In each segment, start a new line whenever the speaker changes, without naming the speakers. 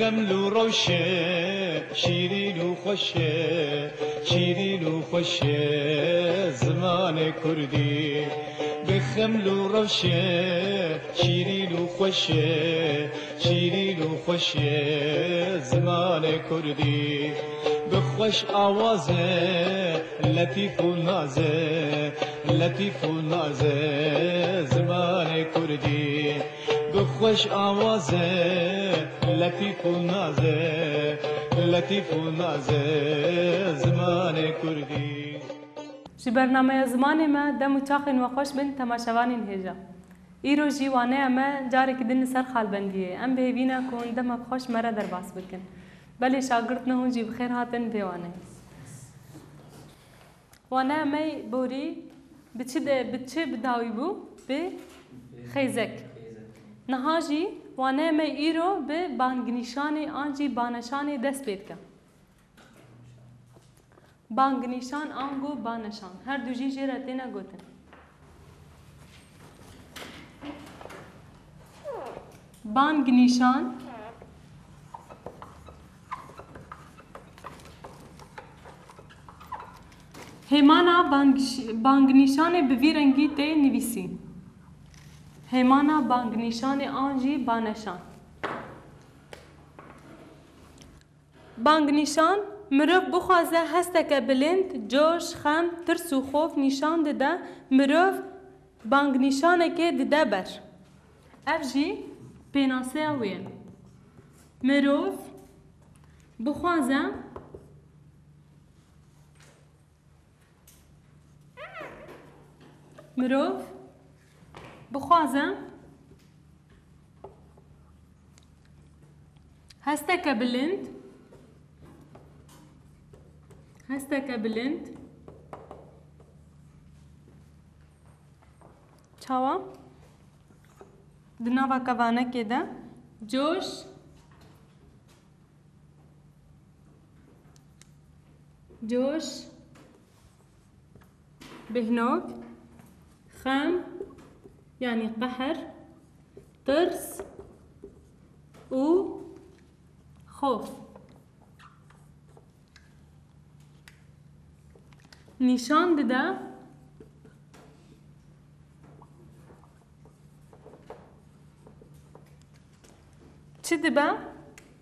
بخمل وروشة شيرين وخشة شيرين وخشة زمان كردي بخمل وروشة شيرين وخشة شيرين وخشة زمان كردي بخوش آوازه لطيف ونازه لطيف ونازه زمان كردي بخوش آوازه لطيف ونازه لطيف ونازه زمان كردي
جی برنامه زمانی ما دم و چاقین و خوش بین تماشاوانین هجا ایرو جیوانه اما جاره که دن سر خال بندیه ام بهوینا کن دم خوش مرا در باس بکن بله شاگرد نه جی بخیر هاتن بیوانه وانه اما بوری بچه بداوی بو به خیزک نهاجی وانه اما ایرو به بانگنیشانی آنجی بانشانی دست بید کن بانگ نشان آنگو بانشان هر دو جی جرته نگوتن بانگ نشان همانا بانگ نشان بوی رنگی ته نویسی همانا بانگ نشان آنجی بانشان بانگ نشان مروف بخوازه هستک بلند جوش خم ترس و خوف نشان داده مروف بانگ نشانه که داده بر اف جی پیناسه اوین مروف بخوازه هستک بلند چاوا دناوا کوانه که ده جوش بهنوك خم يعني قهر ترس و خوف نشان داده چه دبا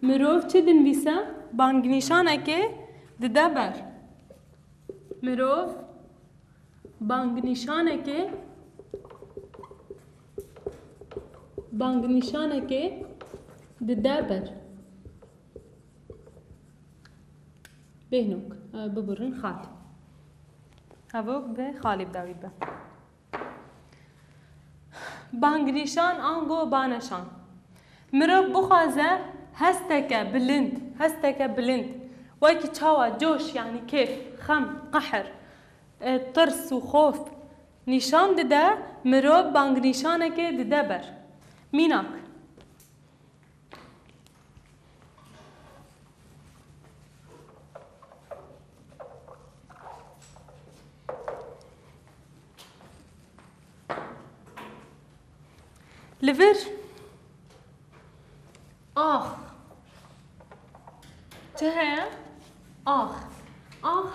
مروف چه دنویسه بانگ نشانه که داده بر مروف بانگ نشانه که داده بر بهنوك ببرن خال هاوک به خالی بداوید به بانگ نشان آنگو بانشان مروف بخوازه هستك بلند وایکی چاوا جوش يعني كيف خم قحر ترس و خوف نشان داده مروف بانگ نشانه که داده بر میناک لفر آخ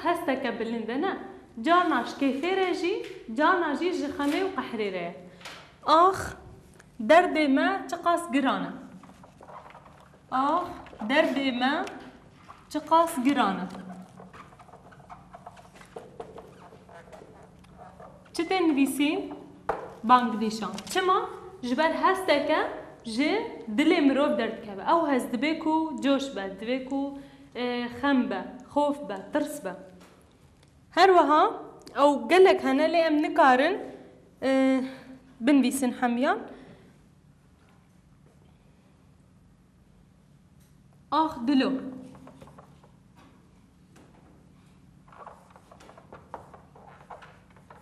هستك بلندنا جارناش كيفيرة جي جارنا جي جخمي وقحريرة آخ درد ما تقاس قرانة درد ما تقاس قرانة چتن ویسین بانگ نشان چما جبر هسته که جه دل مروف درد که او هست دبیکو جوش با دبیکو خم با خوف با ترس با هر وها او قلق هنه لی ام نکارن بنویسن حمیان آخ دلو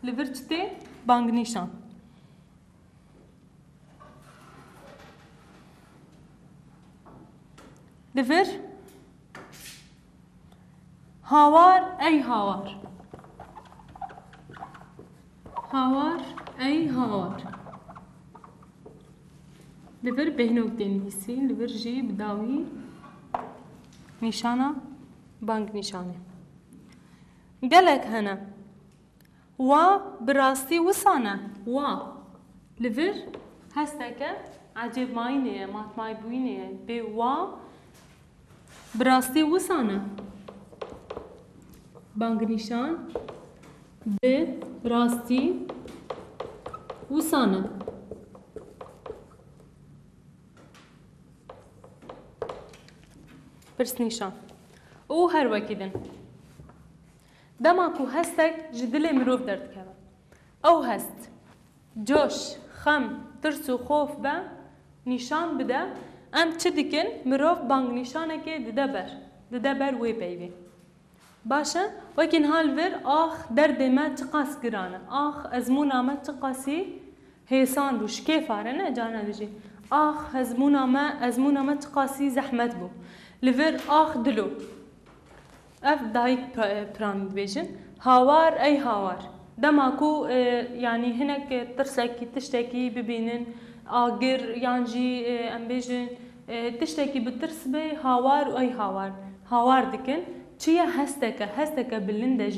لورچته بانگ نشان لور هاوار ای هاوار لور بهنوك دنيسي لور جي بداوي نیشانه بانگ نیشانه گلک هنه و براستی وسانه و لفر هسته که عجب ماینه مات مای بوینه به و براستی وسانه بانگ نیشان به راستی وسانه پرس نیشان او هر وکیدن دما کو هستک جدل مروف درد کرد او هست جوش خم ترس و خوف به نیشان بده ام چه دکن مروف بانگ نیشانه که دده بر وی پیوی باشه وکن حال ور آخ درد ما چقاس گرانه آخ ازمونا ما چقاسی هیسان روش کیف آره نه جانا بجی آخ ازمونا ما چقاسی زحمت بو لور آخ دلو اف دایک پرام بیجن هاوار ای هاوار دماکو يعني هناك ترسكي تشتكي ببينن آگر يانجي ام بیجن تشتكي بترس بي هاوار و ای هاوار دکن چیه هستك بلنده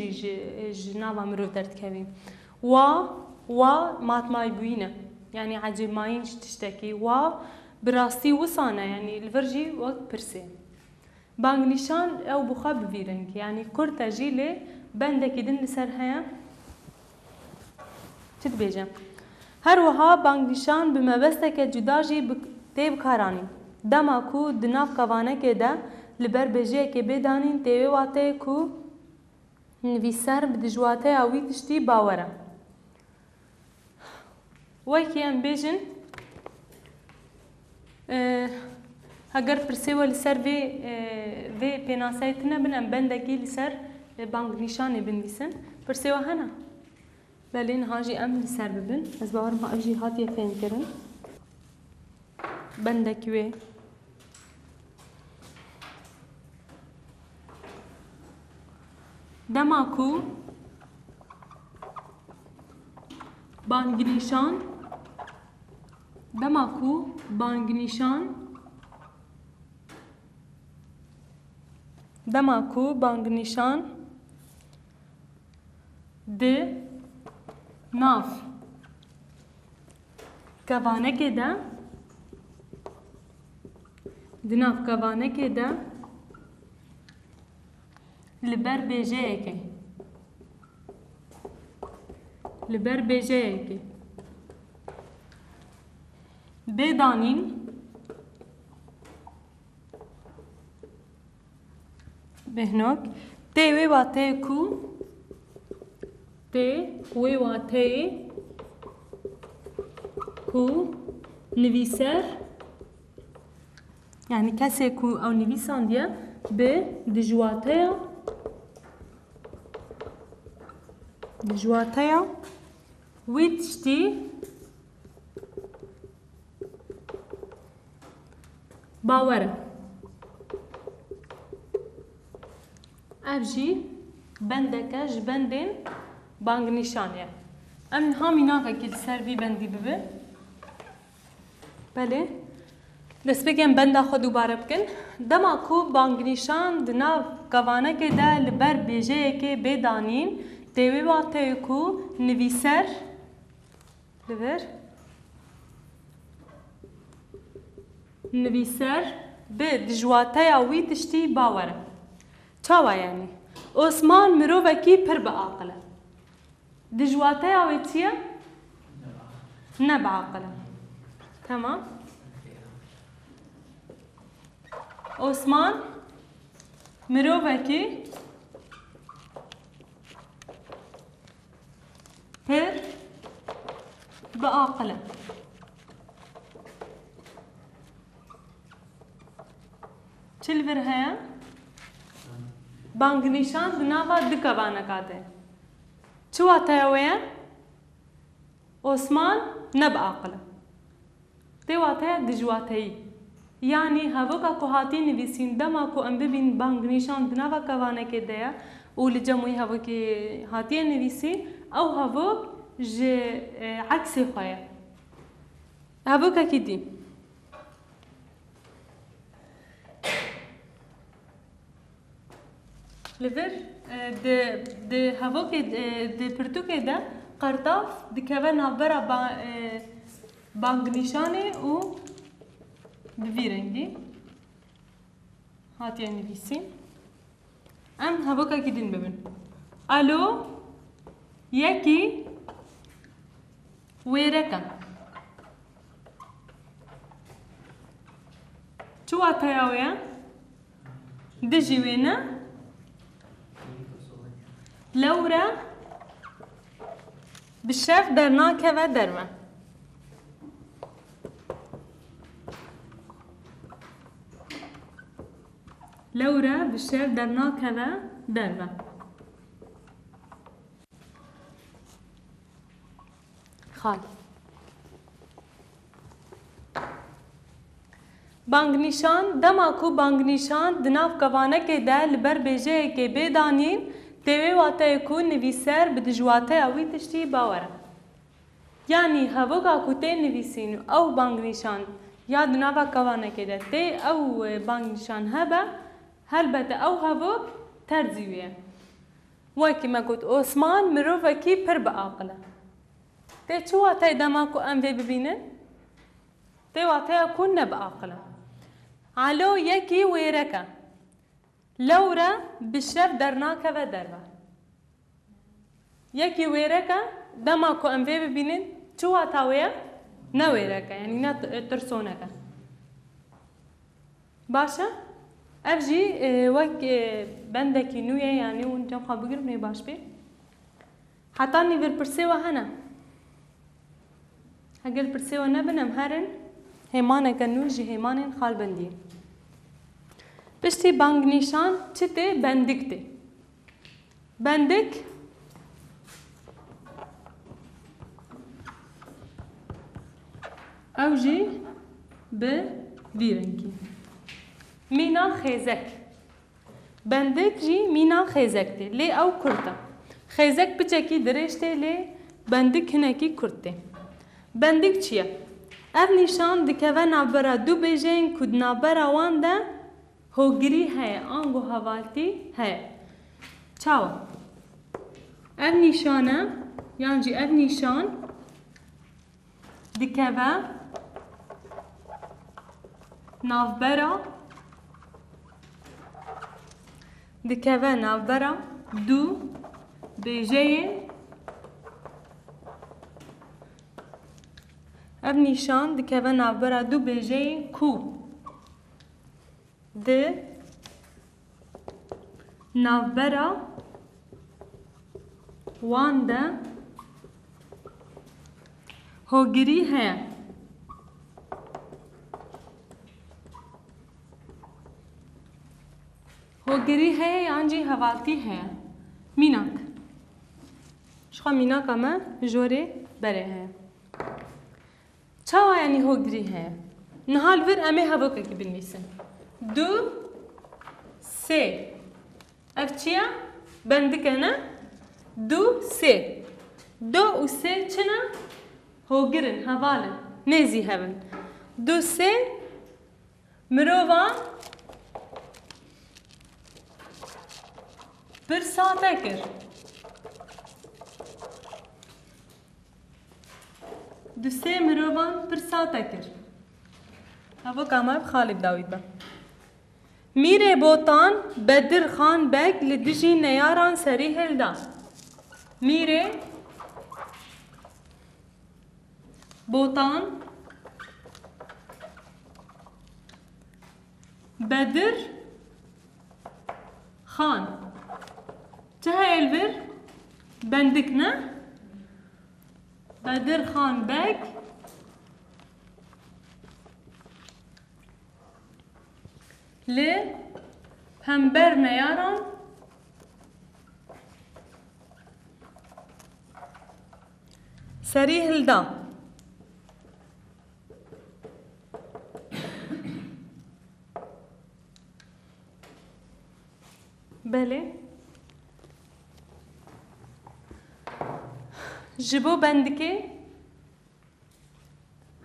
جنابا مروف درد كبير و مات ماي بوينه يعني عجب ماين تشتكي و براستي وصانه يعني الفرجي وقت برسي بانگ نیشان او بخوا ببیرنگ یعنی کرتا جیله بندکی دن لسر هیا چت بیجم هر وها بانگ نیشان بمبستک جدا جی تیب کارانی دما کو دناف کوانه که ده لبر بجه که بدانین تیوی واته کو نویسر بدجواته اوی تشتی باوره وکی ام بیجن اگر پرسیو لسر وی پیناسایت نبنم بندگی لسر بانگ نیشانی بنویسن پرسیو هنه بلین هاجی ام لسر ببن از باور ما افجی هاتیه فین کرن بندگی وی دماکو بانگ نیشان دماکو بانگ نیشان دماکو بانگ نیشان ده ناف کوانه که ده دناف کوانه که ده لبر بیجه که بدانین بهنوک تیوی واته کو تیوی واته کو نویسر يعني کسی کو او نویسان دیا به دجواتیا ویتشتی باوره افجی بندکش بندین بانگ نیشانیه ام همینا که سر بی بندی ببه بله دست بگم بنده خود دوباره بکن دما کو بانگ نیشان دناف کوانه که ده لبر بیجه که بدانین دیوی واته کو نویسر لبر نویسر به دجواته اوی تشتی باوره چاوا یعنی عثمان مروفکی پر بعاقله دجواته اوی چیه؟ نه بعاقله تمام عثمان مروفکی پر بعاقله چل ور هیا بانگ نیشان دناوا دکوانه کاته چو آتایا عثمان نب عاقله تی واتایا دجواتایی یعنی هوا کا کوهاتی نویسین دما کو ام ببین بانگ نیشان دناوا کوانه که دیا اول جمعی هوا که هاتی نویسی او هوا ج عکس خواهی هوا کا کی دی لفر د هوا که د پرتو که ده قرطاف دکوه نابرا بانگنیشانه و بوی رنگی هاتیه نویسیم ام هوا که دین ببین الو یکی ویرکا چو آتایاویا دجی وینا لورا بالشاف درناك و درما لورا بالشاف درناك و درما خال بانگ نشان دماکو بانگ نشان دناف کوانه که ده لبر بیجه که بدانین تیوی واته کو نویسر بدجواته اوی تشتی باوره یعنی هوا کو تی نویسین او بانگ نشان یا دناف کوانه که ده تی او بانگ نشان هبه هلبته او هوا ترزیویه وکی ما گوت عثمان مروفه کی پر بعاقله تی چو واته دماکو ام بی ببینن تی واته کو نبعاقله علو یکی ویرکه لورا بالشف درناك و دربا یکی ویرکه دماکو ام بی ببینن چو واتاویه نه ویرکه یعنی نه ترسونکه باشه افجی وک بندکی نویه یعنی اونجا خواه بگیرم نی باش بی حتی نیور پرسه و هنه اگر پرسه و نبنم هرن هیمانه کنو جی هیمانین خال بندی پشتی بانگ نشان چه ته بندک ته بندک او جی به ویرنگی مینا خیزک بندک جی مینا خیزک ته لی او کرتا خیزک بچکی درشت ته لی بندک هنکی کرته بندک چیه؟ اف نشان دکوه نابرا دو بیجین کد نابرا وان ده هوگری ہے آنگو حوالتی ہے چاو اف نشانه یعنی جی اف نشان دکوه نابرا دکوه نابرا دو بیجین اف نشان دکوه نابرا دو بیجین کو د نابرا وان ده هوگری ہے هوگری ہے یعنی جی حواتی ہے میناک شخوا میناک اما جوره بره ہے چاوا یعنی هوگری ہے نهال ور امه هوا که بنویسن دو سه اف چیه؟ بندکه نه؟ دو سه دو و سه چنه؟ هوگرن هوالن نیزی هون دو سه مروان پر ساعته کر دو سه مروان پر ساعته کر هوا کامل خالد داوید با میره بوتان بدر خان بگ لدجی نیاران سری هلدا میره بوتان بدر خان چه الور بندک نه بدر خان بگ لی همبر نیاران سری هلدا بله جبو بندکه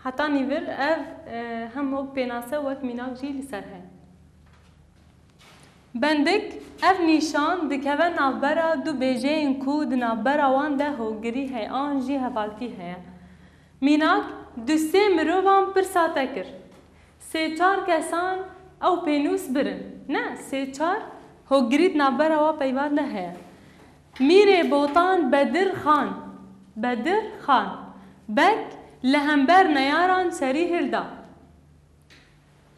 حتی نیور اف هم وقت پیناسه وقت میناک جی لسر ہے بندك اف نيشان دكوان نابرا دو بيجين كود نابرا وان ده هوگري هي آنجي هفالتي هي ميناك دو سي مروفان برسا تكر سي چار كسان او پينوس برن نه سي چار هوگريت نابرا و پيوان ده هي ميري بوطان بدر خان بدر خان بك لهمبر نياران سري هلدا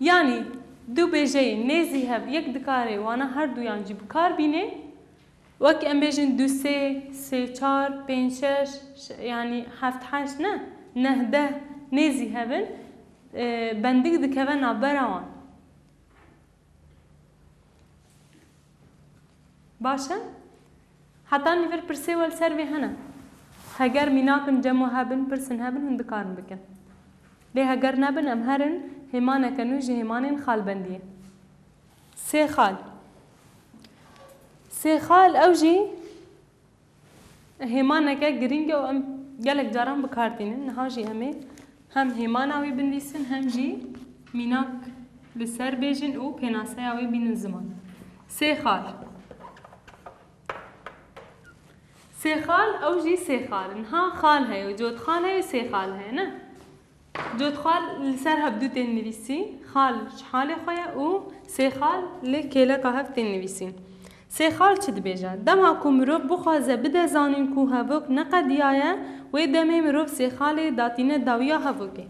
يعني دو بيجي نيزي هب يك دكاري وانا هر دو يانجي بكار بيني وك ام بيجن دو سي چار پين شش يعني هفت حش نه ده نيزي هبن بندق دكوان نابراوان باشا حتى نفر برسي والسروي هنا هجر ميناكن جمو هبن برسن هبن هندكارن بكن ليه هجر نبن امهرن همان كنوجي همان خال بندية سي خال اوجي همان كا جرينجا وام جالك جاران بكارتين نهاجي همي هم همان اوي بنديسن هم جي ميناك لسر بيجن او بيناسا اوي بين الزمان سي خال اوجي سي خال نها خال هي وجود خال هي سي خال هي نه جود خال لسر هبدو تنویسی خال شحال خویا و سه خال لکیله که هفت تنویسین سه خال چه دبیجه دم هاکو مروف بخوازه بده زانین کو هفوک نقدیایه و دمه مروف سه خال داتینه داویا هفوکه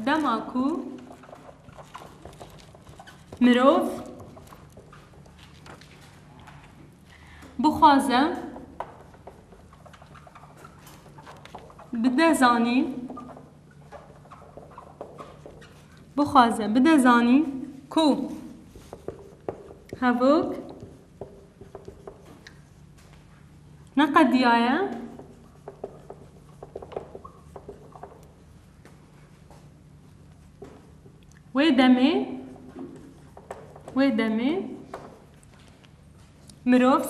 دم هاکو مروف بخوازه بده زانین بخوازه بده زانین کو هفوک نقدیایه و دمه مروف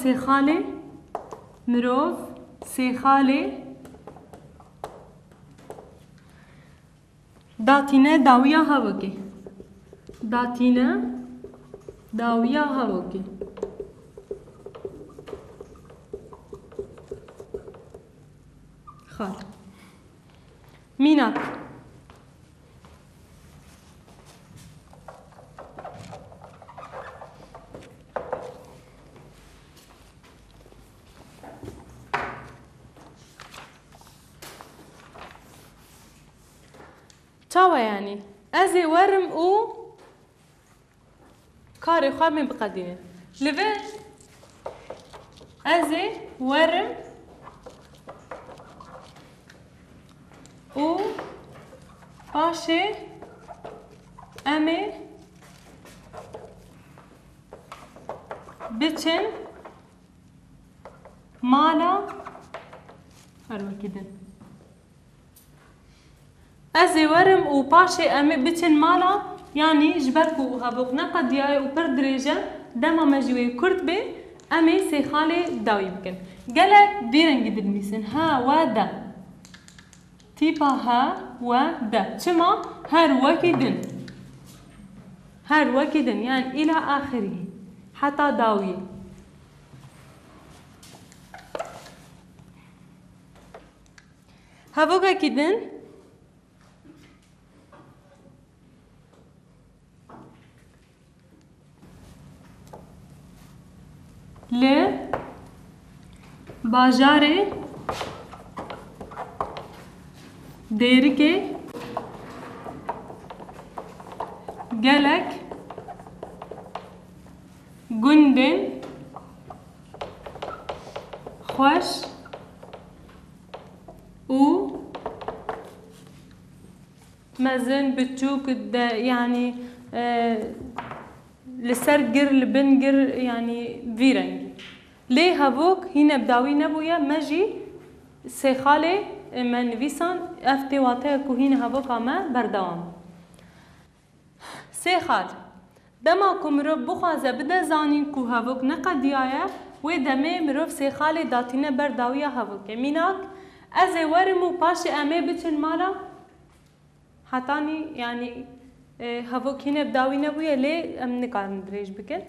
سه خاله داتینه داویا هاوگی خال میناک چاوه يعني ازي ورم او كاري خواب من بقدينه لفه ازي ورم او باشي امي بچن مالا هروا كده ازي ورم و باشي امي بچن مالا يعني جبركو هبوك نقد ياي و پر درجه دما مجوي كرت بي امي سي خالي داوي بكن قالك بيرنج دلميسن ها ودا تيبا ها ودا شما هر وكدن يعني الى اخره حتى داوي هبوكا كدن ل باجاري ديركي جلك جندن خوش و مازن بتشوك يعني لسرجر لبنجر يعني فيرنج ليه هبوك هنا بداوي نبويا مجي سيخالي من فيسان افتي واتيكو هنا هبوك اما بردوام سيخال دما كمروف بخوازه بده زانين كو هبوك نقديايا ودمي مروف سيخالي داتينه برداويا هبوك ميناك ازي ورمو باشي امي بچن مالا حتاني يعني هەڤۆکینە بداوی نەبوویە لێ ئەم نکارن درێژ بکەن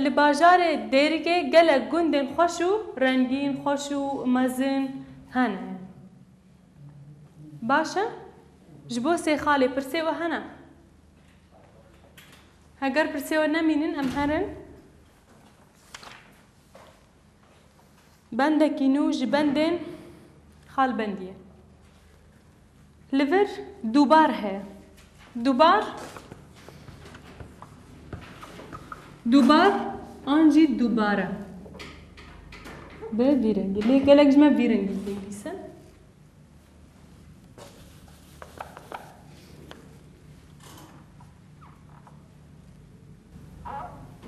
لە باژارێ دێرگێ gelek gundên xweş û rengîn xweş û mezin hene baş e ji bo sê xalê pirsê we hene heger pirsê we nemînin em herin bendekî nû ji bendên xalbendiyê li vir dûbar heye dûbar an jî dûbar e bi vî rengî lê gelek ji me vî rengî dinivîsin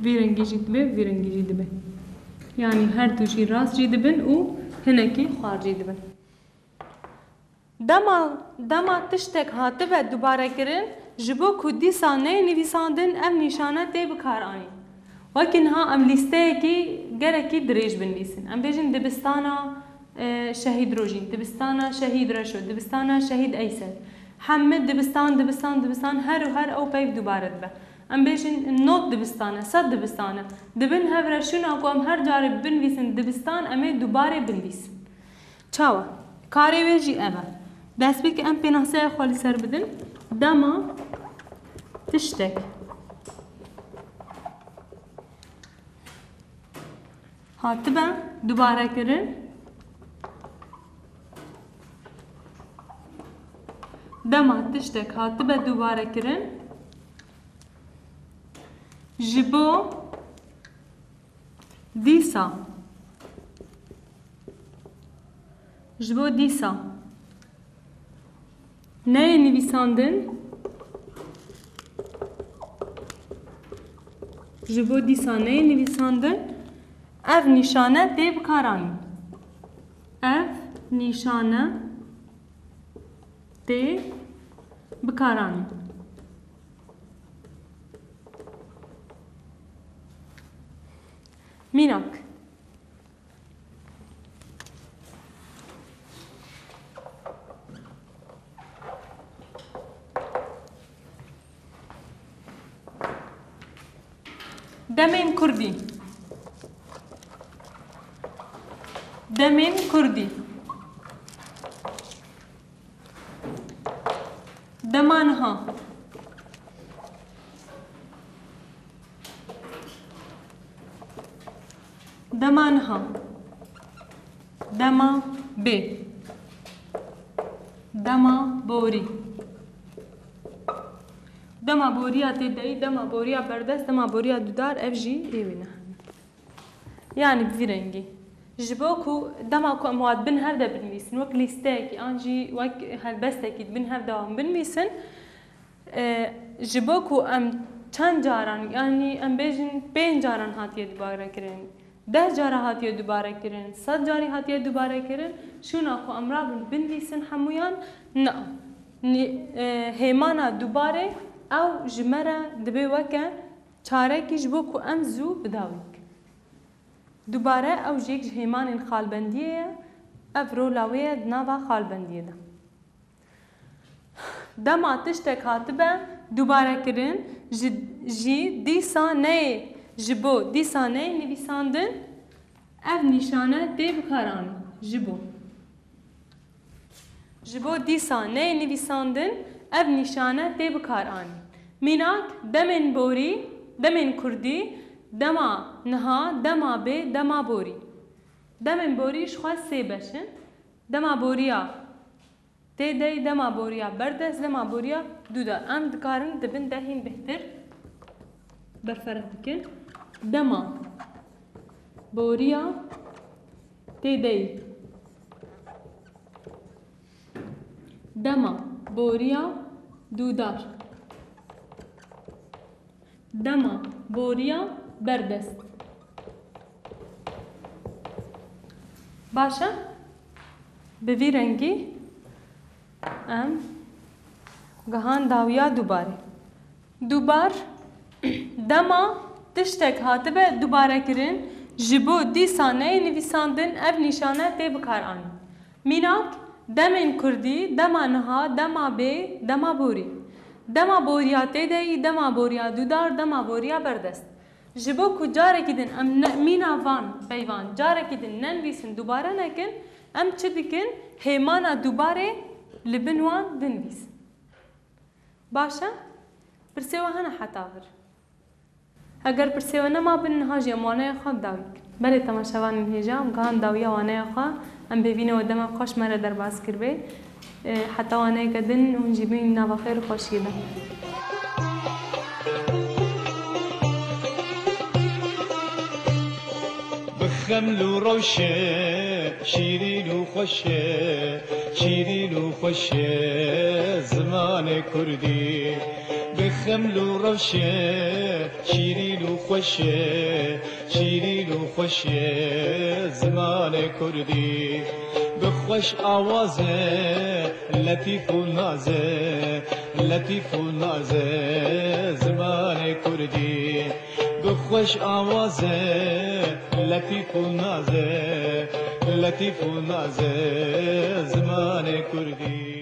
vî rengî jî dibe vî rengî jî dibe yani her du jî rast jî dibin û hinekî xwar jî dibin dema tiştek hatibe dubarekirin ji bo ku dîsa neyênivîsandin ev nîşane tê bikaranîn wekî niha em lîsteyekî gelekî dirêj binivîsin em bêjin dibistana şehîd rojîn dibistana şehîd reşo dibistana şehîd eysel hemî dibistan her û her ew peyv dubare dibe em bêjin not dibistane sed dibistane dibin hev reşûna ku em her carê binivîsin dibistan em ê dubarê binivîsin çawa karê wê jî ev e destpêkê em pênaseya xwe li ser bidin dema tiştek hatibe dubarekirin dema tiştek hatibe dubarekirin ji bo dîsa neyênivîsandin ji bo dîsa neyênivîsandin ev nîşane tê bikaranîn ev nîşane tê bikaranîn mînak demên Kurdî dema niha dema bê dema borî dema boriya têdeyî dema boriya berdest dema boriya dûdar ev jî êwî ne yani bi vî rengî ji bo ku dema ku em wat bin hev de binivîsin wek lîsteyekî an jî wek helbestekî bin hev de wan binivîsin ji bo ku em çend caran yani em bêjin 5 caran hatiye dubarekirin 10 cara hatiye dubarekirin 100 carî hatiye dubarekirin şûna ku em rabin binivîsin hemûyan ne hêmana dubarê ew ji me re dibe weke çarekî ji bo ku em zû bidawîk dubare ew jî yek ji hêmanên xalbendiyê ye ev rola wê ye di nava xalbendiyê de dema tiştek hatibe dubarekirin jî dîsa neyê ji bo dîsa neyênivîsandin ev nîşane tê bikaranîn ji bo dîsa neyênivîsandin ev nîşane tê bikaranîn mînak demên Kurdî dema niha dema bê dema borî demên borî ji xwe sê beş in dema boriya têdeyî dema boriya berdest dema boriya dûdar em dikarin dibin dehên bêhtir berfireh dikin dema boriya têdeyî dema boriya dûdar dema boriya berdest baş e bi vî rengî em gihan dawiya dûbar dema tiştek hatibe dubarekirin ji bo dîsa neyênivîsandin ev nîşane tê bikaranîn mînak demên Kurdî dema niha dema bê dema borî دما بوریا تیدی دما بوریا دودار دما بوریا بردست جبو کو جاره کدن ام مینا وان پیوان جاره کدن ننویسن دوباره نکن ام چه دکن هیمانا دوباره لبنوان دنویس باشا پرسیوه هنه حتاور اگر پرسیوه نما بن هاجی اموانه خواه داویک بله تماشاوان هجا ام گهان داویا وانه خواه ام ببینه و دم خوش مره در باز کربه حتی وانه کدن اون جیبین نوا خیر خوشی ده
خمل وروشه شیرین و خوشه شیرین و خوشه زمان کردی بخمل وروشه شیرین و خوشه شیرین و خوشه زمان کردی بخوش آوازه لطیف و نازه لطیف و نازه زمان کردی بخوش آوازه لطیف و نازه لطیف و نازه زمان کردی